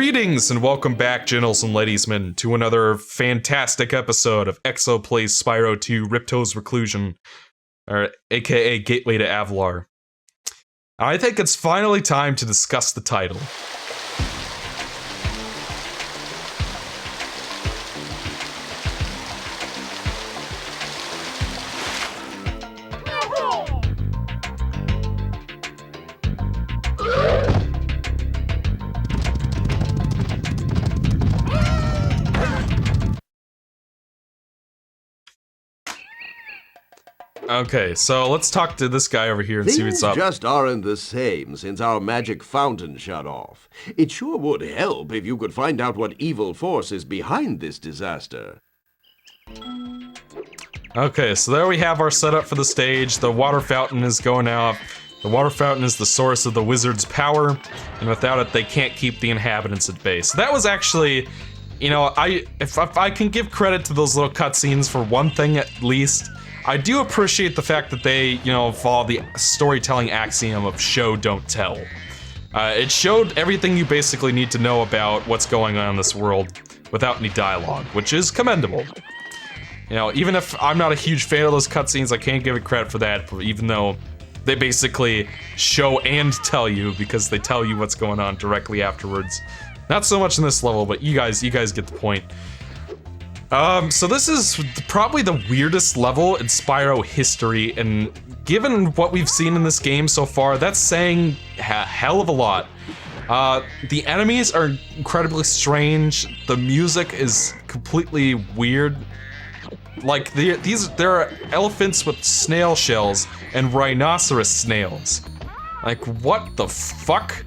Greetings and welcome back, gentles and ladiesmen, to another fantastic episode of Exo Plays Spyro 2 Ripto's Reclusion, or aka Gateway to Avalar. I think it's finally time to discuss the title. Okay, so let's talk to this guy over here and see what's up. Things just aren't the same since our magic fountain shut off. It sure would help if you could find out what evil force is behind this disaster. Okay, so there we have our setup for the stage. The water fountain is going out. The water fountain is the source of the wizard's power, and without it, they can't keep the inhabitants at bay. So that was actually, you know, if I can give credit to those little cutscenes for one thing at least, I do appreciate the fact that they, you know, follow the storytelling axiom of show, don't tell. It showed everything you basically need to know about what's going on in this world without any dialogue, which is commendable. You know, even if I'm not a huge fan of those cutscenes, I can't give it credit for that, even though they basically show and tell you because they tell you what's going on directly afterwards. Not so much in this level, but you guys get the point. So this is probably the weirdest level in Spyro history, and given what we've seen in this game so far, that's saying a hell of a lot. The enemies are incredibly strange, the music is completely weird. Like, there are elephants with snail shells and rhinoceros snails. Like, what the fuck?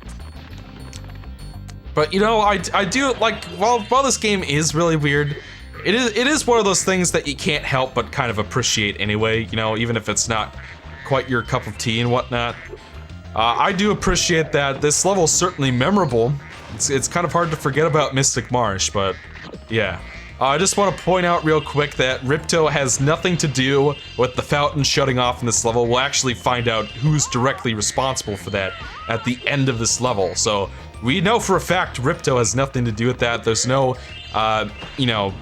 But, you know, I do, like, while this game is really weird, it is one of those things that you can't help but kind of appreciate anyway, you know, even if it's not quite your cup of tea and whatnot. I do appreciate that. This level is certainly memorable. It's kind of hard to forget about Mystic Marsh, but yeah. I just want to point out real quick that Ripto has nothing to do with the fountain shutting off in this level. We'll actually find out who's directly responsible for that at the end of this level. So we know for a fact Ripto has nothing to do with that. There's no, you know,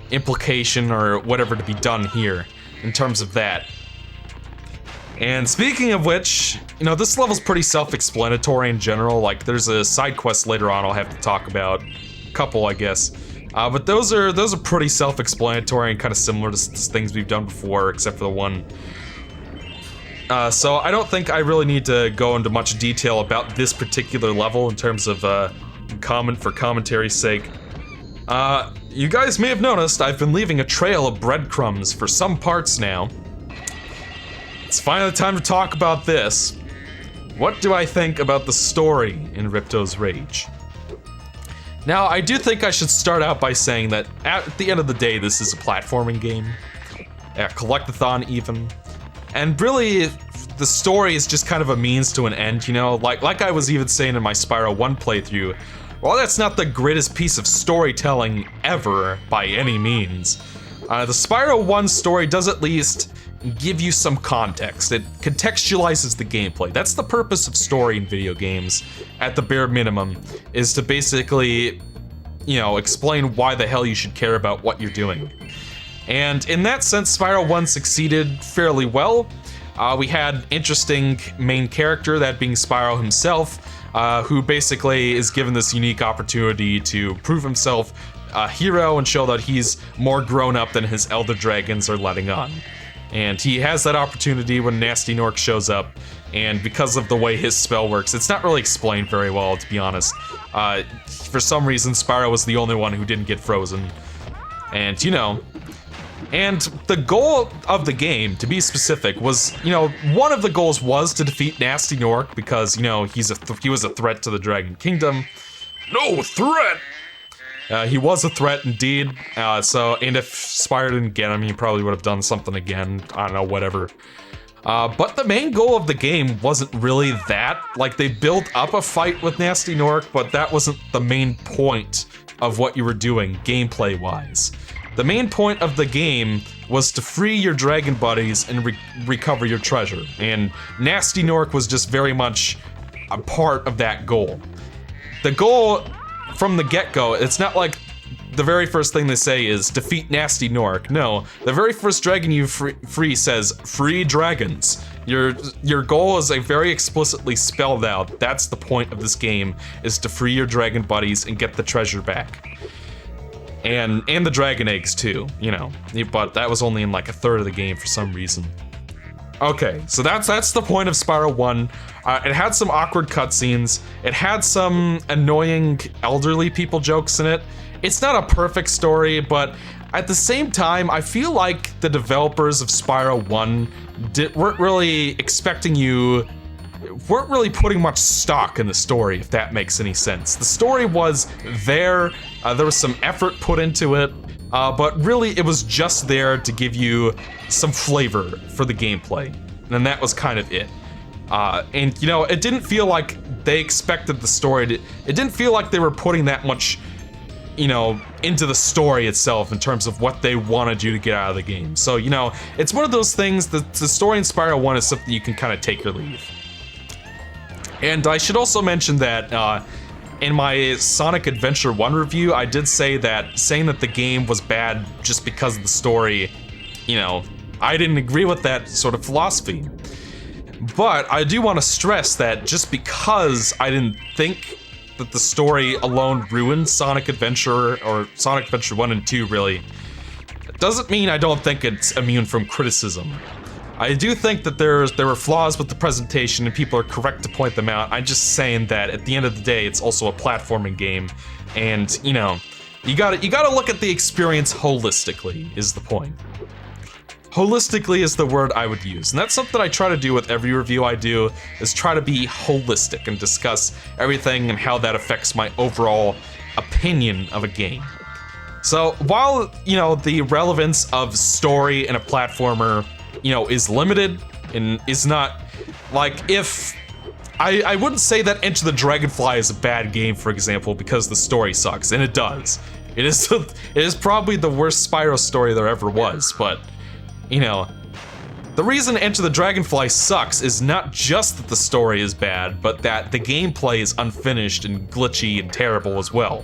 implication or whatever to be done here in terms of that. And speaking of which, you know, this level's pretty self-explanatory in general. Like, there's a side quest later on I'll have to talk about. A couple, I guess. But those are pretty self-explanatory and kind of similar to things we've done before, except for the one. So I don't think I really need to go into much detail about this particular level in terms of for commentary's sake. You guys may have noticed I've been leaving a trail of breadcrumbs for some parts now. It's finally time to talk about this. What do I think about the story in Ripto's Rage? Now, I do think I should start out by saying that at the end of the day, this is a platforming game. A collectathon even. And really, the story is just kind of a means to an end, you know? Like I was even saying in my Spyro 1 playthrough, while that's not the greatest piece of storytelling ever, by any means, the Spyro 1 story does at least give you some context. It contextualizes the gameplay. That's the purpose of story in video games, at the bare minimum, is to basically, you know, explain why the hell you should care about what you're doing. And in that sense, Spyro 1 succeeded fairly well. We had interesting main character, that being Spyro himself, who basically is given this unique opportunity to prove himself a hero and show that he's more grown up than his elder dragons are letting on. And he has that opportunity when Nasty Nork shows up, and because of the way his spell works, it's not really explained very well, to be honest. For some reason, Spyro was the only one who didn't get frozen. And, you know, and the goal of the game, to be specific, was, you know, one of the goals was to defeat Nasty Nork because, you know, he was a threat to the Dragon Kingdom. No threat! He was a threat indeed, and if Spyro didn't get him, he probably would have done something again, I don't know, whatever. But the main goal of the game wasn't really that. Like, they built up a fight with Nasty Nork, but that wasn't the main point of what you were doing, gameplay-wise. The main point of the game was to free your dragon buddies and recover your treasure, and Nasty Nork was just very much a part of that goal. the goal from the get-go, it's not like the very first thing they say is defeat Nasty Nork. No, the very first dragon you free says free dragons. Your goal is very explicitly spelled out. That's the point of this game, is to free your dragon buddies and get the treasure back. And the dragon eggs too, you know. But that was only in like a third of the game for some reason. Okay, so that's the point of Spyro 1. It had some awkward cutscenes. It had some annoying elderly people jokes in it. It's not a perfect story, but at the same time, I feel like the developers of Spyro 1 weren't really putting much stock in the story, if that makes any sense. The story was there was some effort put into it, but really it was just there to give you some flavor for the gameplay, and that was kind of it. And you know, it didn't feel like they expected the story to, it didn't feel like they were putting that much, you know, into the story itself in terms of what they wanted you to get out of the game. So, you know, it's one of those things that the story in Spyro 1 is something you can kind of take or leave. And I should also mention that in my Sonic Adventure 1 review, I did say that saying that the game was bad just because of the story, you know, I didn't agree with that sort of philosophy. But I do want to stress that just because I didn't think that the story alone ruined Sonic Adventure, or Sonic Adventure 1 and 2 really, doesn't mean I don't think it's immune from criticism. I do think that there were flaws with the presentation and people are correct to point them out. I'm just saying that at the end of the day, it's also a platforming game, and you know, you gotta look at the experience holistically, is the point. Holistically is the word I would use, and that's something I try to do with every review I do, is try to be holistic and discuss everything and how that affects my overall opinion of a game. So while, you know, the relevance of story in a platformer, you know, is limited and is not, like, if I wouldn't say that Enter the Dragonfly is a bad game, for example, because the story sucks, and it does. It is probably the worst Spyro story there ever was, but you know, the reason Enter the Dragonfly sucks is not just that the story is bad, but that the gameplay is unfinished and glitchy and terrible as well.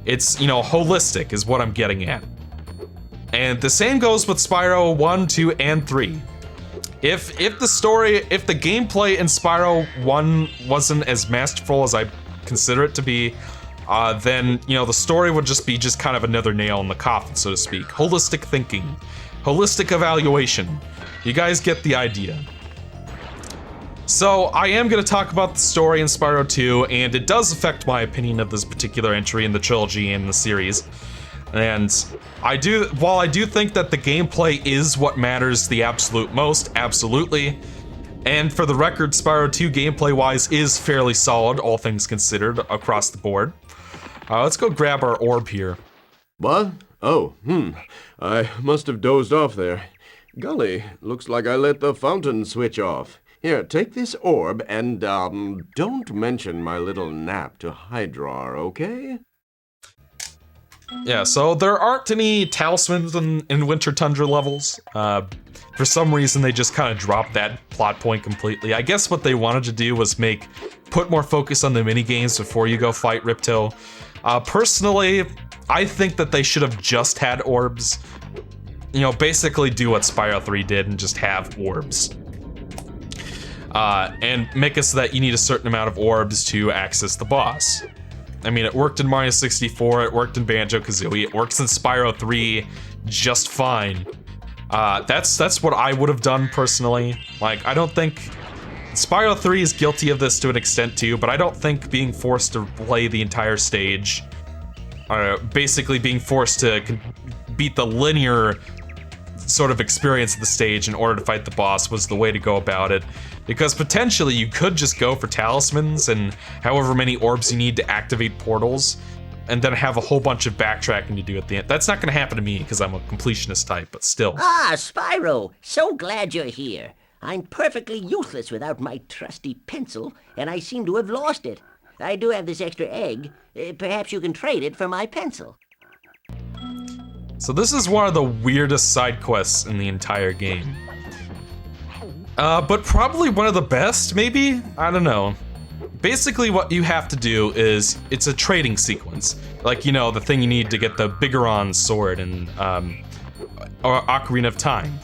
It's, you know, holistic is what I'm getting at. And the same goes with Spyro 1, 2, and 3. If the gameplay in Spyro 1 wasn't as masterful as I consider it to be, then, you know, the story would just be kind of another nail in the coffin, so to speak. Holistic thinking. Holistic evaluation. You guys get the idea. So, I am going to talk about the story in Spyro 2, and it does affect my opinion of this particular entry in the trilogy and the series. And while I do think that the gameplay is what matters the absolute most, absolutely. And for the record, Spyro 2 gameplay-wise is fairly solid, all things considered, across the board. Let's go grab our orb here. What? Oh, I must have dozed off there. Golly, looks like I let the fountain switch off. Here, take this orb and, don't mention my little nap to Hydrar, okay? Yeah, so there aren't any talismans in Winter Tundra levels. For some reason, they just kind of dropped that plot point completely. I guess what they wanted to do was put more focus on the minigames before you go fight Ripto. Personally, I think that they should have just had orbs. You know, basically do what Spyro 3 did and just have orbs. And make it so that you need a certain amount of orbs to access the boss. I mean, it worked in Mario 64, it worked in Banjo-Kazooie, it works in Spyro 3 just fine. That's what I would have done personally. Like, I don't think... Spyro 3 is guilty of this to an extent too, but I don't think being forced to play the entire stage, basically being forced to beat the linear sort of experience of the stage in order to fight the boss was the way to go about it. Because potentially you could just go for talismans and however many orbs you need to activate portals, and then have a whole bunch of backtracking to do at the end. That's not going to happen to me because I'm a completionist type, but still. Ah, Spyro, so glad you're here. I'm perfectly useless without my trusty pencil, and I seem to have lost it. I do have this extra egg. Perhaps you can trade it for my pencil. So this is one of the weirdest side quests in the entire game. But probably one of the best, maybe? I don't know. basically what you have to do is, it's a trading sequence. Like, you know, the thing you need to get the Bigoron sword and, or Ocarina of Time.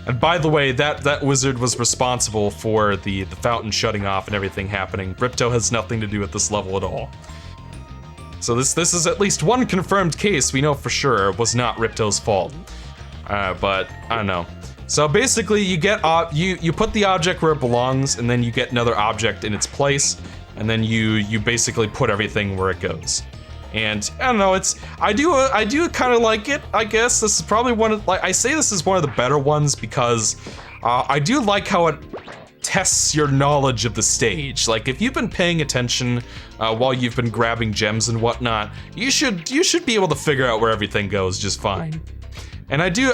And by the way, that wizard was responsible for the fountain shutting off and everything happening. Ripto has nothing to do with this level at all. So this is at least one confirmed case we know for sure was not Ripto's fault. But I don't know. So basically, you get you put the object where it belongs, and then you get another object in its place, and then you basically put everything where it goes. And I don't know, I do kind of like it. I guess this is probably one of, like, I say this is one of the better ones because I do like how it tests your knowledge of the stage. Like, if you've been paying attention while you've been grabbing gems and whatnot, you should be able to figure out where everything goes just fine. And I do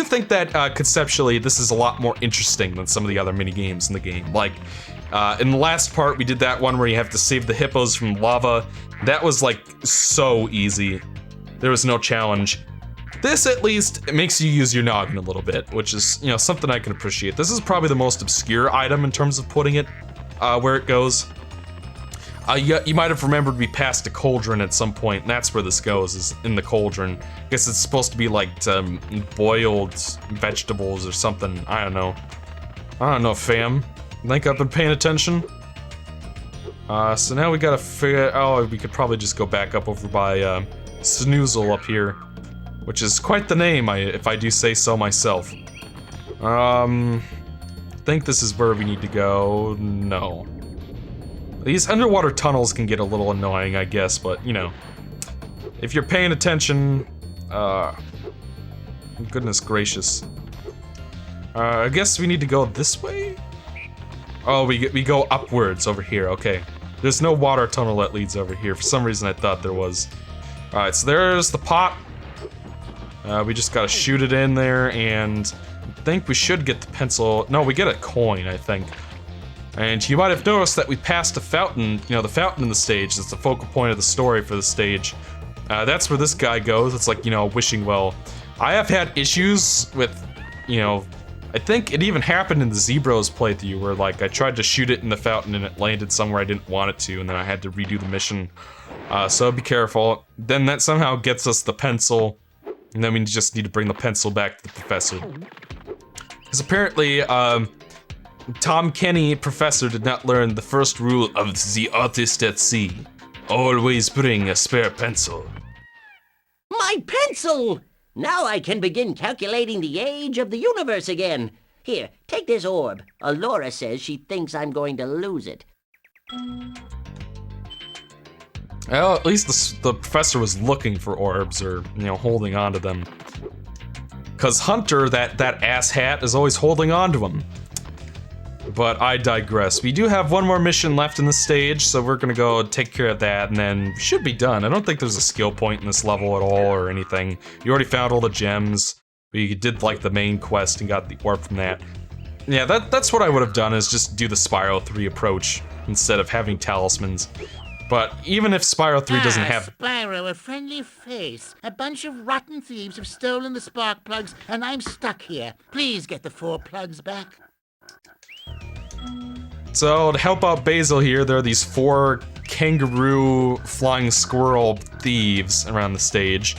think that conceptually this is a lot more interesting than some of the other mini games in the game. Like, in the last part we did that one where you have to save the hippos from lava. That was like so easy. There was no challenge. This at least, it makes you use your noggin a little bit, which is, you know, something I can appreciate. This is probably the most obscure item in terms of putting it where it goes. You might have remembered we passed a cauldron at some point, and that's where this goes, is in the cauldron. I guess it's supposed to be like boiled vegetables or something. I don't know, fam. Think I've been paying attention? So now we gotta figure, oh, we could probably just go back up over by Snoozle up here, which is quite the name, if I do say so myself. I think this is where we need to go. No. These underwater tunnels can get a little annoying, I guess, but, you know, if you're paying attention, goodness gracious. I guess we need to go this way? Oh, we go upwards over here, okay. There's no water tunnel that leads over here. For some reason I thought there was. Alright, so there's the pot. We just gotta shoot it in there, and I think we should get the pencil. No, we get a coin, I think. And you might have noticed that we passed a fountain, you know, the fountain in the stage. That's the focal point of the story for the stage. That's where this guy goes. It's like, you know, wishing well. I have had issues with, you know, I think it even happened in the Zebros playthrough where, like, I tried to shoot it in the fountain and it landed somewhere I didn't want it to, and then I had to redo the mission. So be careful. Then that somehow gets us the pencil, and then we just need to bring the pencil back to the professor. Because apparently, Tom Kenny, professor, did not learn the first rule of the artist at sea. Always bring a spare pencil. My pencil! Now I can begin calculating the age of the universe again. Here, take this orb. Alora says she thinks I'm going to lose it. Well, at least the professor was looking for orbs, or, you know, holding on to them. Because Hunter, that asshat, is always holding on to them. But I digress. We do have one more mission left in the stage, so we're gonna go take care of that, and then we should be done. I don't think there's a skill point in this level at all, or anything. You already found all the gems. We did, like, the main quest and got the orb from that. Yeah, that's what I would have done, is just do the Spyro 3 approach, instead of having talismans. But even if Spyro 3 doesn't have... Spyro, a friendly face. A bunch of rotten thieves have stolen the spark plugs, and I'm stuck here. Please get the 4 plugs back. So, to help out Basil here, there are these 4 kangaroo flying squirrel thieves around the stage.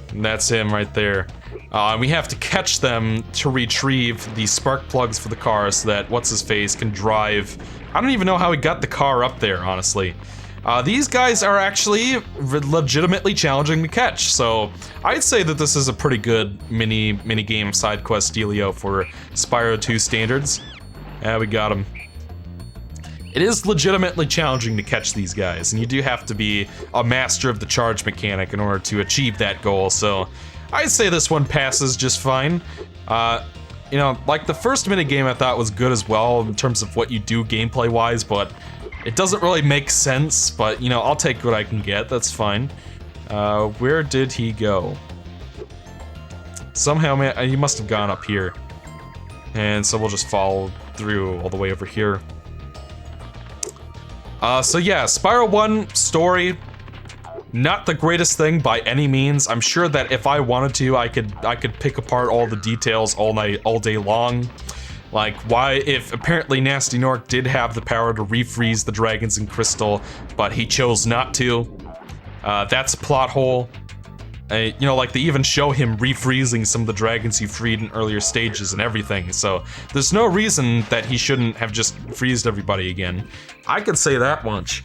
And that's him right there. And we have to catch them to retrieve the spark plugs for the car so that What's-His-Face can drive. I don't even know how he got the car up there, honestly. These guys are actually legitimately challenging to catch, so I'd say that this is a pretty good mini-game side quest dealio for Spyro 2 standards. Yeah, we got him. It is legitimately challenging to catch these guys, and you do have to be a master of the charge mechanic in order to achieve that goal, so I'd say this one passes just fine. You know, like the first minigame I thought was good as well in terms of what you do gameplay-wise, but it doesn't really make sense, but, you know, I'll take what I can get, that's fine. Where did he go? Somehow, man, he must have gone up here. And so we'll just follow through all the way over here. So yeah, Spyro 1 story, not the greatest thing by any means. I'm sure that if I wanted to, I could pick apart all the details all night, all day long. Like, why, if apparently Nasty Nork did have the power to refreeze the dragons in Crystal, but he chose not to. That's a plot hole. You know, like, they even show him refreezing some of the dragons he freed in earlier stages and everything, so there's no reason that he shouldn't have just freezed everybody again. I could say that much.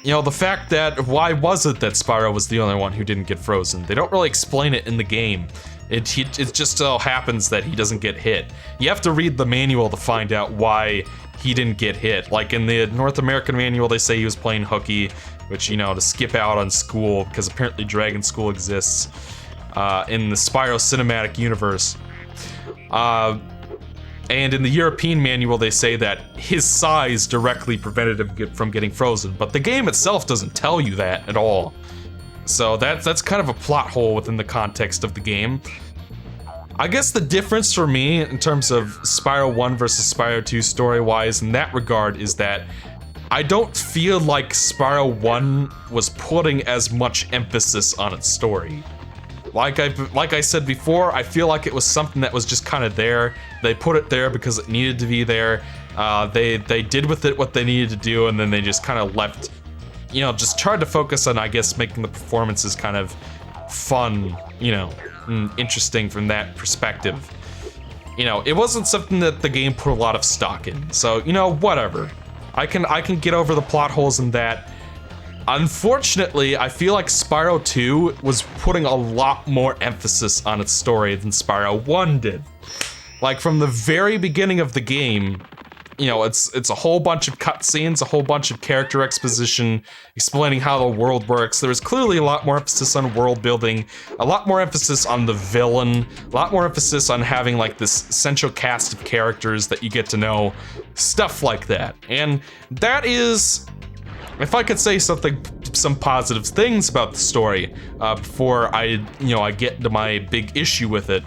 You know, the fact that, why was it that Spyro was the only one who didn't get frozen? They don't really explain it in the game. It just so happens that he doesn't get hit. You have to read the manual to find out why he didn't get hit. Like in the North American manual, they say he was playing hooky, which, you know, to skip out on school, because apparently Dragon School exists in the Spyro cinematic universe. And in the European manual, they say that his size directly prevented him from getting frozen, but the game itself doesn't tell you that at all. So that's kind of a plot hole within the context of the game. I guess the difference for me in terms of Spyro 1 versus Spyro 2 story-wise in that regard is that I don't feel like Spyro 1 was putting as much emphasis on its story. Like I said before, I feel like it was something that was just kind of there. They put it there because it needed to be there. They did with it what they needed to do, and then they just kind of left, you know, just tried to focus on, I guess, making the performances kind of fun, you know, and interesting from that perspective. You know, it wasn't something that the game put a lot of stock in. So, you know, whatever. I can get over the plot holes in that. Unfortunately, I feel like Spyro 2 was putting a lot more emphasis on its story than Spyro 1 did. Like, from the very beginning of the game, you know, it's a whole bunch of cutscenes, a whole bunch of character exposition, explaining how the world works. There was clearly a lot more emphasis on world building, a lot more emphasis on the villain, a lot more emphasis on having, like, this central cast of characters that you get to know, stuff like that. And that is... If I could say some positive things about the story before I get into my big issue with it,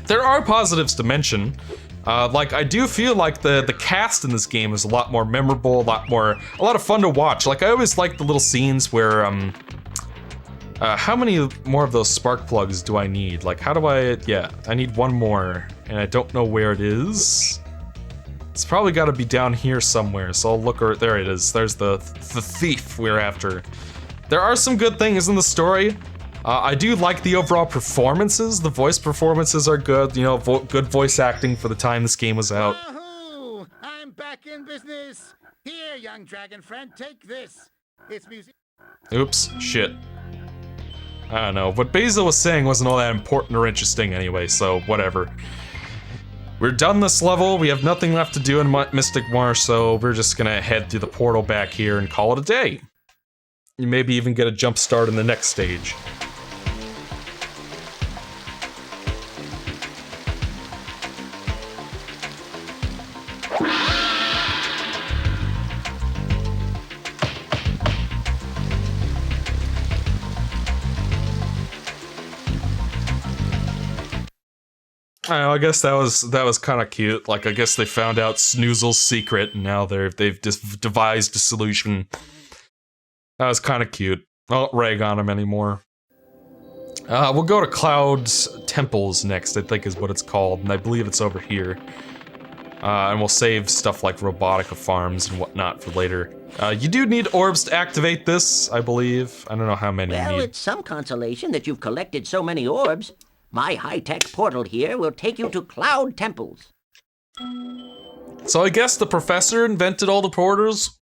there are positives to mention. Like, I do feel like the cast in this game is a lot more memorable, a lot of fun to watch. Like, I always like the little scenes where how many more of those spark plugs do I need? Like, how do I? Yeah, I need one more, and I don't know where it is. It's probably got to be down here somewhere, so I'll look. There it is. There's the thief we're after. There are some good things in the story. I do like the overall performances. The voice performances are good. You know, good voice acting for the time this game was out. Wahoo! I'm back in business. Here, young dragon friend, take this. It's music. Oops, shit. I don't know. What Basil was saying wasn't all that important or interesting anyway, so whatever. We're done this level, we have nothing left to do in Mystic Marsh, so we're just gonna head through the portal back here and call it a day. You maybe even get a jump start in the next stage. I guess that was kind of cute. Like, I guess they found out Snoozle's secret, and now they've devised a solution. That was kind of cute. I won't rag on him anymore. We'll go to Cloud's Temples next, I think is what it's called, and I believe it's over here. And we'll save stuff like Robotica Farms and whatnot for later. You do need orbs to activate this, I believe. I don't know how many you Well, need. it's some consolation that you've collected so many orbs. My high-tech portal here will take you to Cloud Temples. So I guess the professor invented all the portals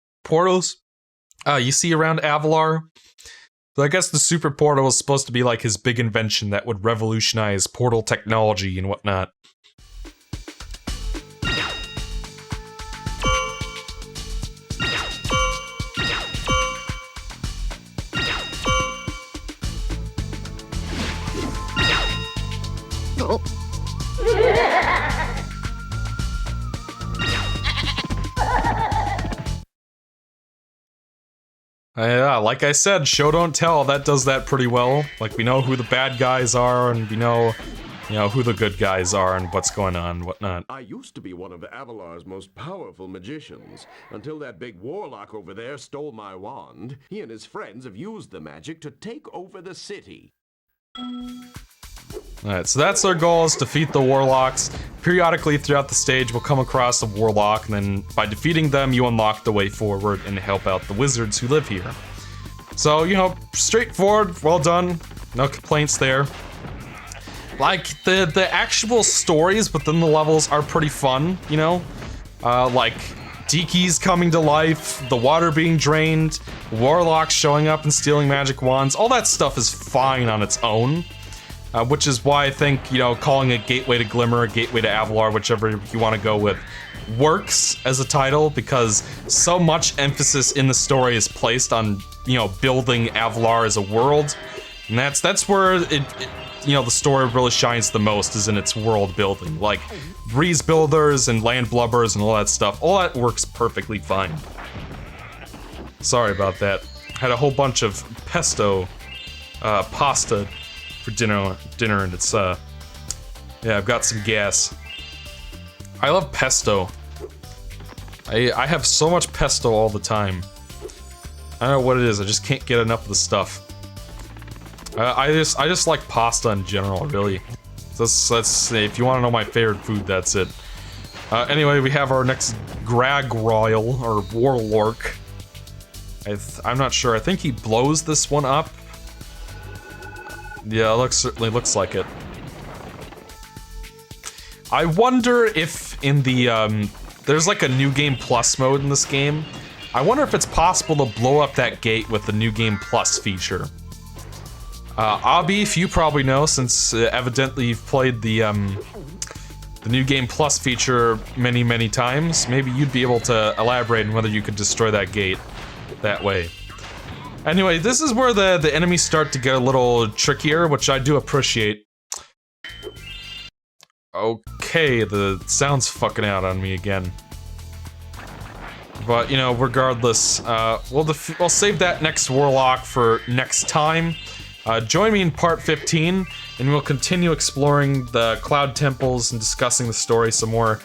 you see around Avalar. So I guess the super portal was supposed to be like his big invention that would revolutionize portal technology and whatnot. Yeah, like I said, show don't tell, that does that pretty well. Like, we know who the bad guys are, and we know, who the good guys are, and what's going on and whatnot. I used to be one of Avalar's most powerful magicians, until that big warlock over there stole my wand. He and his friends have used the magic to take over the city. Alright, so that's our goal, is defeat the warlocks. Periodically throughout the stage, we'll come across a warlock, and then by defeating them, you unlock the way forward and help out the wizards who live here. So, you know, straightforward, well done, no complaints there. Like, the actual stories within the levels are pretty fun, you know? Like, Tiki's coming to life, the water being drained, warlocks showing up and stealing magic wands, all that stuff is fine on its own. Which is why I think, you know, calling it Gateway to Glimmer, Gateway to Avalar, whichever you want to go with, works as a title, because so much emphasis in the story is placed on, you know, building Avalar as a world. And that's where it you know, the story really shines the most, is in its world building. Like, breeze builders and land blubbers and all that stuff, all that works perfectly fine. Sorry about that. Had a whole bunch of pesto, pasta for dinner, and it's, yeah, I've got some gas. I love pesto. I have so much pesto all the time. I don't know what it is, I just can't get enough of the stuff. I just like pasta in general, really. That's if you want to know my favorite food, that's it. Anyway, we have our next Grag Royal, or Warlork. I'm not sure, I think he blows this one up. Yeah, certainly looks like it. I wonder if in the, there's like a New Game Plus mode in this game. I wonder if it's possible to blow up that gate with the New Game Plus feature. Abby, you probably know, since evidently you've played the New Game Plus feature many, many times. Maybe you'd be able to elaborate on whether you could destroy that gate that way. Anyway, this is where the enemies start to get a little trickier, which I do appreciate. Okay, the sound's fucking out on me again. But, you know, regardless, we'll save that next warlock for next time. Join me in part 15, and we'll continue exploring the Cloud Temples and discussing the story some more.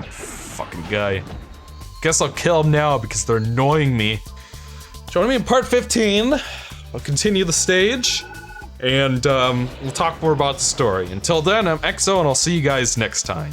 Fucking guy. Guess I'll kill him now because they're annoying me. Join me in part 15. We'll continue the stage, and we'll talk more about the story. Until then, I'm EXO, and I'll see you guys next time.